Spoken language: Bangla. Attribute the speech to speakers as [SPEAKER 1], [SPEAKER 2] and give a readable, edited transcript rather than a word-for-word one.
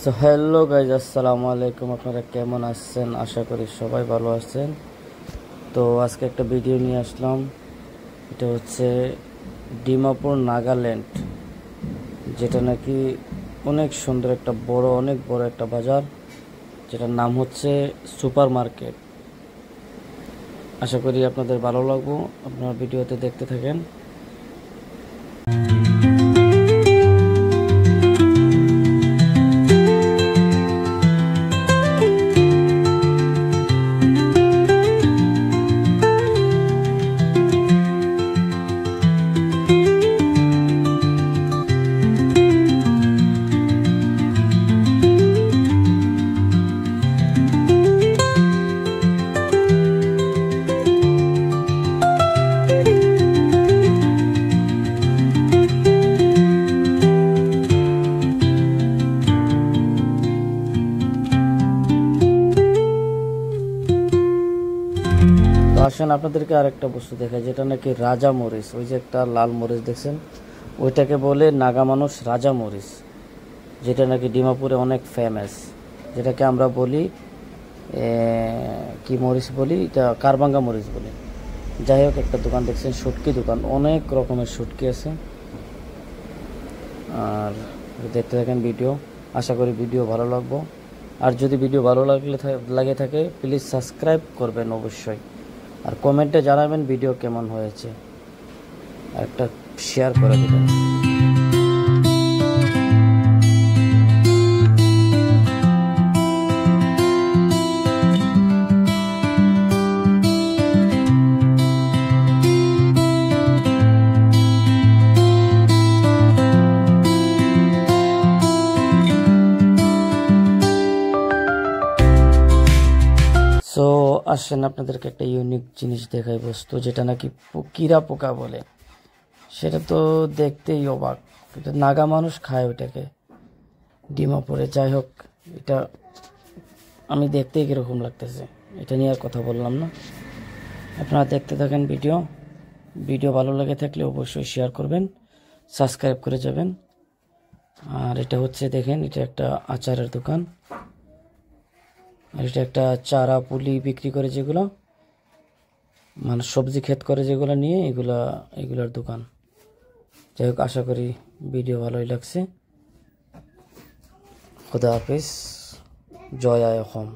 [SPEAKER 1] সো হ্যালো গাইজ, আসসালামু আলাইকুম। আপনারা কেমন আছেন? আশা করি সবাই ভালো আছেন। তো আজকে একটা ভিডিও নিয়ে আসলাম। এটা হচ্ছে ডিমাপুর, নাগাল্যান্ড, যেটা নাকি অনেক সুন্দর একটা অনেক বড় একটা বাজার, যেটার নাম হচ্ছে সুপার মার্কেট। আশা করি আপনাদের ভালো লাগবে, আপনার ভিডিওতে দেখতে থাকেন। তো আসেন আপনাদেরকে আরেকটা বস্তু দেখায়, যেটা নাকি রাজা মরিচ। ওই যে একটা লাল মরিচ দেখছেন, ওইটাকে বলে নাগা মানুষ রাজা মরিচ, যেটা নাকি ডিমাপুরে অনেক ফেমাস। যেটাকে আমরা বলি কি মরিচ বলি, এটা কারবাঙ্গা মরিচ বলি। যাই হোক, একটা দোকান দেখছেন, শুটকি দোকান, অনেক রকমের শুটকি আছে। আর দেখতে থাকেন ভিডিও, আশা করি ভিডিও ভালো লাগবে। আর যদি ভিডিও ভালো লাগে থাকে, প্লিজ সাবস্ক্রাইব করবেন অবশ্যই। আর কমেন্টে জানাবেন ভিডিও কেমন হয়েছে, একটা শেয়ার করে দেবেন। সো আসেন আপনাদেরকে একটা ইউনিক জিনিস দেখাই, বস্তু যেটা নাকি কিরা পোকা বলে। সেটা তো দেখতেই অবাক, এটা নাগা মানুষ খায় ওটাকে ডিমাপুরে। যাই হোক, এটা আমি দেখতেই কীরকম লাগতেছে, এটা নিয়ে আর কথা বললাম না। আপনারা দেখতে থাকেন ভিডিও ভালো লাগে থাকলে অবশ্যই শেয়ার করবেন, সাবস্ক্রাইব করে যাবেন। আর এটা হচ্ছে দেখেন, এটা একটা আচারের দোকান, আর এটা একটা চারা পুলি বিক্রি করে, যেগুলো মানুষ সবজি ক্ষেত করে, যেগুলো নিয়ে এগুলার দোকান। যাই হোক, আশা করি ভিডিও ভালোই লাগছে। খুদা হাফিজ, জয় আয় অসম।